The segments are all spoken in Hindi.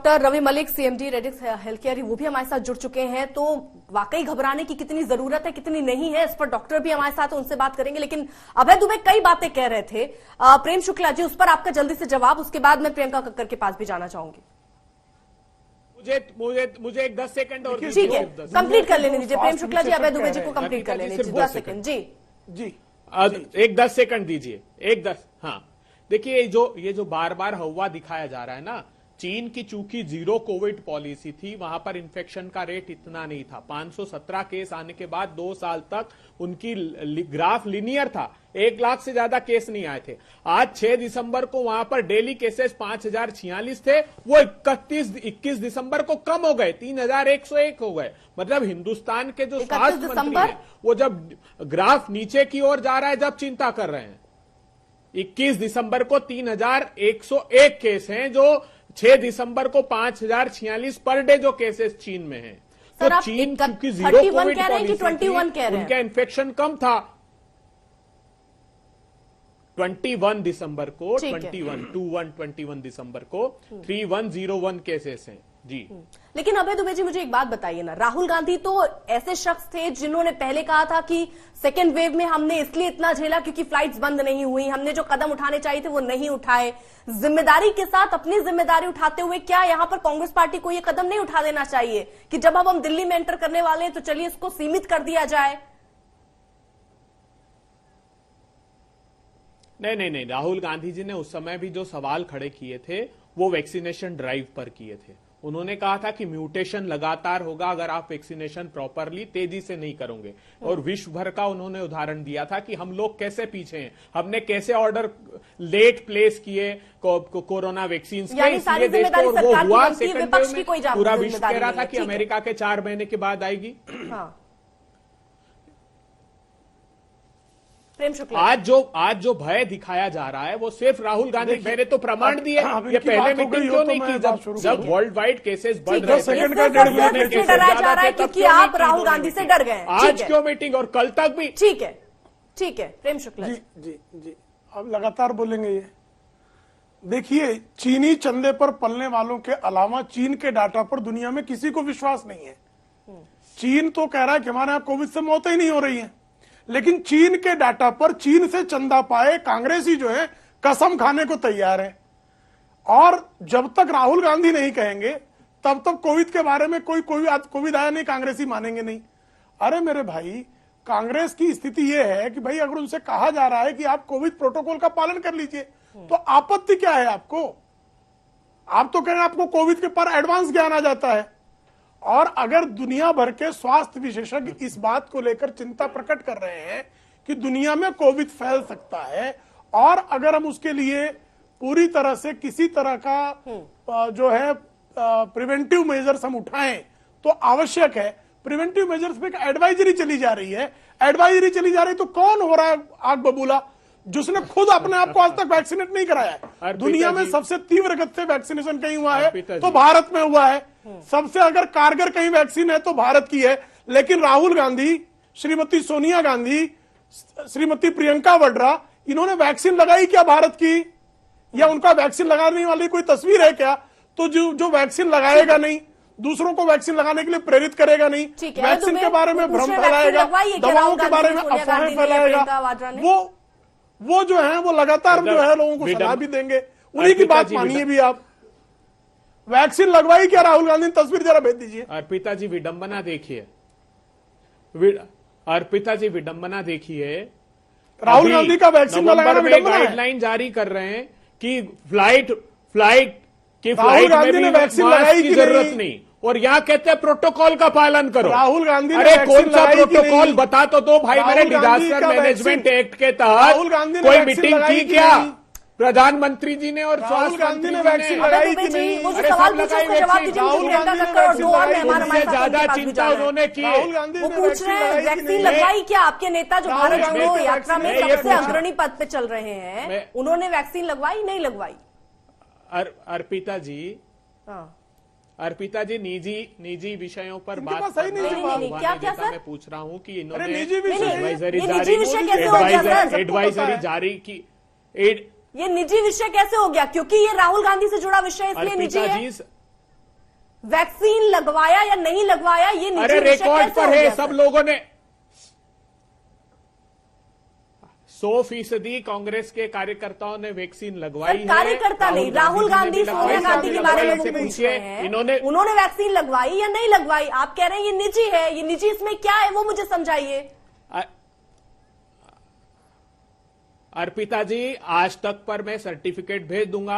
Doctor Ravi Malik, CMD Radix health care, वो भी हमारे साथ जुड़ चुके हैं। तो वाकई घबराने की कितनी जरूरत है, कितनी नहीं है, इस पर डॉक्टर भी हमारे साथ, उनसे बात करेंगे। लेकिन अभय दुबे कई बातें कह रहे थे, प्रेम शुक्ला जी, उस पर आपका जल्दी से जवाब, उसके बाद मैं प्रियंका कक्कर के पास भी जाना चाहूंगी। मुझे एक 10 सेकंड और ठीक है, कंप्लीट कर लेने दीजिए प्रेम शुक्ला जी, अभय दुबे जी को कंप्लीट कर लेने दीजिए 10 सेकंड। जी एक 10 सेकंड दीजिए, एक 10। हाँ, देखिए ये जो बार बार हवा दिखाया जा रहा है ना, चीन की चूंकि जीरो कोविड पॉलिसी थी, वहां पर इन्फेक्शन का रेट इतना नहीं था। 517 केस आने के बाद 2 साल तक उनकी ग्राफ लिनियर था, 1 लाख से ज्यादा केस नहीं आए थे। आज 6 दिसंबर को वहां पर डेली केसेस 5046 थे, वो 21 दिसंबर को कम हो गए, 3101 हो गए। मतलब हिंदुस्तान के जो स्वास्थ्य मंत्री हैं, वो जब ग्राफ नीचे की ओर जा रहा है, जब चिंता कर रहे हैं। 21 दिसंबर को 3101 केस हैं, जो 6 दिसंबर को 5046 पर डे जो केसेस चीन में हैं। तो चीन क्योंकि जीरो कोविड पॉलिसी थी, उनका इन्फेक्शन कम था। 21 दिसंबर को 21 दिसंबर को 3101 केसेस हैं जी। लेकिन अभय दुबे जी, मुझे एक बात बताइए ना, राहुल गांधी तो ऐसे शख्स थे जिन्होंने पहले कहा था कि सेकेंड वेव में हमने इसलिए इतना झेला क्योंकि फ्लाइट्स बंद नहीं हुई, हमने जो कदम उठाने चाहिए थे वो नहीं उठाए। जिम्मेदारी के साथ अपनी जिम्मेदारी उठाते हुए क्या यहां पर कांग्रेस पार्टी को ये कदम नहीं उठा देना चाहिए कि जब अब हम दिल्ली में एंटर करने वाले हैं तो चलिए इसको सीमित कर दिया जाए? नहीं, राहुल गांधी जी ने उस समय भी जो सवाल खड़े किए थे वो वैक्सीनेशन ड्राइव पर किए थे। उन्होंने कहा था कि म्यूटेशन लगातार होगा अगर आप वैक्सीनेशन प्रॉपरली तेजी से नहीं करोगे। और विश्व भर का उन्होंने उदाहरण दिया था कि हम लोग कैसे पीछे हैं, हमने कैसे ऑर्डर लेट प्लेस किए कोरोना वैक्सीन के, इसलिए देश को वो हुआ सेकंड वेव में। पूरा विश्व कह रहा था कि अमेरिका के 4 महीने के बाद आएगी। आज जो भय दिखाया जा रहा है वो सिर्फ राहुल गांधी, मैंने तो प्रमाण दिए, ये पहले मीटिंग क्यों नहीं की जब वर्ल्ड वाइड केसेस बढ़ रहे थे, डराया जा रहा है क्योंकि आप राहुल गांधी से डर गए। आज क्यों मीटिंग, और कल तक भी? ठीक है प्रेम शुक्ला जी अब लगातार बोलेंगे ये। देखिए, चीनी चंदे पर पलने वालों के अलावा चीन के डाटा पर दुनिया में किसी को विश्वास नहीं है। चीन तो कह रहा है कि हमारे यहां कोविड से मौतें ही नहीं हो रही है, लेकिन चीन के डाटा पर चीन से चंदा पाए कांग्रेसी जो है कसम खाने को तैयार है। और जब तक राहुल गांधी नहीं कहेंगे तब तक कोविड के बारे में कोविड आया नहीं, कांग्रेसी मानेंगे नहीं। अरे मेरे भाई, कांग्रेस की स्थिति यह है कि भाई अगर उनसे कहा जा रहा है कि आप कोविड प्रोटोकॉल का पालन कर लीजिए तो आपत्ति क्या है आपको? आप तो कह रहे हैं आपको कोविड के पर एडवांस ज्ञान आ जाता है। और अगर दुनिया भर के स्वास्थ्य विशेषज्ञ इस बात को लेकर चिंता प्रकट कर रहे हैं कि दुनिया में कोविड फैल सकता है, और अगर हम उसके लिए पूरी तरह से किसी तरह का जो है प्रिवेंटिव मेजर्स हम उठाएं तो आवश्यक है। प्रिवेंटिव मेजर्स पे एडवाइजरी चली जा रही है, तो कौन हो रहा है आग बबूला? जिसने खुद अपने आप को आज तक वैक्सीनेट नहीं कराया है। दुनिया में सबसे तीव्र गति से वैक्सीनेशन कहीं हुआ है तो भारत में हुआ है। सबसे अगर कारगर कहीं वैक्सीन है तो भारत की है। लेकिन राहुल गांधी, श्रीमती सोनिया गांधी, श्रीमती प्रियंका वाड्रा, इन्होंने वैक्सीन लगाई क्या भारत की? या उनका वैक्सीन लगाने वाली कोई तस्वीर है क्या? तो जो वैक्सीन लगाएगा नहीं, दूसरों को वैक्सीन लगाने के लिए प्रेरित करेगा नहीं, वैक्सीन के बारे में भ्रम फैलाएगा, दवाओं के बारे में अफवाहें फैलाएगा, वो जो है वो लगातार जो है लोगों को सलाह भी देंगे। उन्हीं की बात मानिए भी आप। वैक्सीन लगवाई क्या राहुल गांधी ने? तस्वीर जरा भेज दीजिए। अर्पिता जी विडंबना देखिए, राहुल गांधी का वैक्सीन लगाना विडंबना है। गाइडलाइन जारी कर रहे हैं कि फ्लाइट में वैक्सीन लगाई की जरूरत नहीं, और यहाँ कहते हैं प्रोटोकॉल का पालन करो। राहुल गांधी अरे कौन सा प्रोटोकॉल बता तो दो भाई। मैंने डिजास्टर मैनेजमेंट एक्ट के तहत कोई मीटिंग की क्या प्रधानमंत्री जी ने और राहुल गांधी ने वैक्सीन लगाई कि नहीं? ज्यादा चिंता उन्होंने की। वो पूछ रहे हैं वैक्सीन लगवाई क्या? आपके नेता जो भारत जोड़ो यात्रा में सबसे अग्रणी पद पे चल रहे हैं, उन्होंने वैक्सीन लगवाई नहीं लगवाई? अर्पिता जी निजी विषयों पर बात सही नहीं, क्या सर? मैं पूछ रहा हूँ कि इन्होंने एडवाइजरी जारी की। ये निजी विषय कैसे हो गया? क्योंकि ये राहुल गांधी से जुड़ा विषय इसलिए निजी है। वैक्सीन लगवाया या नहीं लगवाया ये निजी अरे विषय रिकॉर्ड कैसे पर हो है, गया, सब सर? लोगों ने 100% कांग्रेस के कार्यकर्ताओं ने वैक्सीन लगवाई है। कार्यकर्ता नहीं, राहुल गांधी, सोनिया गांधी के बारे में वो से पूछ पूछिए, रहे हैं। इन्होंने उन्होंने वैक्सीन लगवाई या नहीं लगवाई? आप कह रहे हैं ये निजी है, ये निजी इसमें क्या है वो मुझे समझाइए। अर्पिता जी, आज तक पर मैं सर्टिफिकेट भेज दूंगा,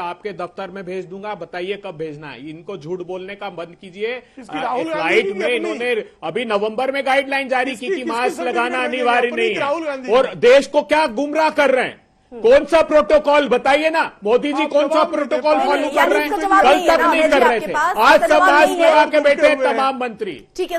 आपके दफ्तर में भेज दूंगा, बताइए कब भेजना है। इनको झूठ बोलने का बंद कीजिए। इसकी राहुल गांधी फ्लाइट की में अपनी- इन्होंने अभी नवंबर में गाइडलाइन जारी की कि किसकी मास्क सर्टिफिकेट लगाना भेजेंगे? अनिवार्य अपनी नहीं राहुल है, गांधी और देश को क्या गुमराह कर रहे हैं। कौन सा प्रोटोकॉल बताइए ना, मोदी जी आप कौन सा जवाब नहीं दे प्रोटोकॉल पाए। फॉलो यानी कर रहे इसका हैं? जवाब कल नहीं है तक ना, नहीं अजय कर जी रहे आपके थे, पास, आज इसका सब जवाब मास्क नहीं है। लगा के बैठे हैं हुए हैं। तमाम मंत्री। ठीक है।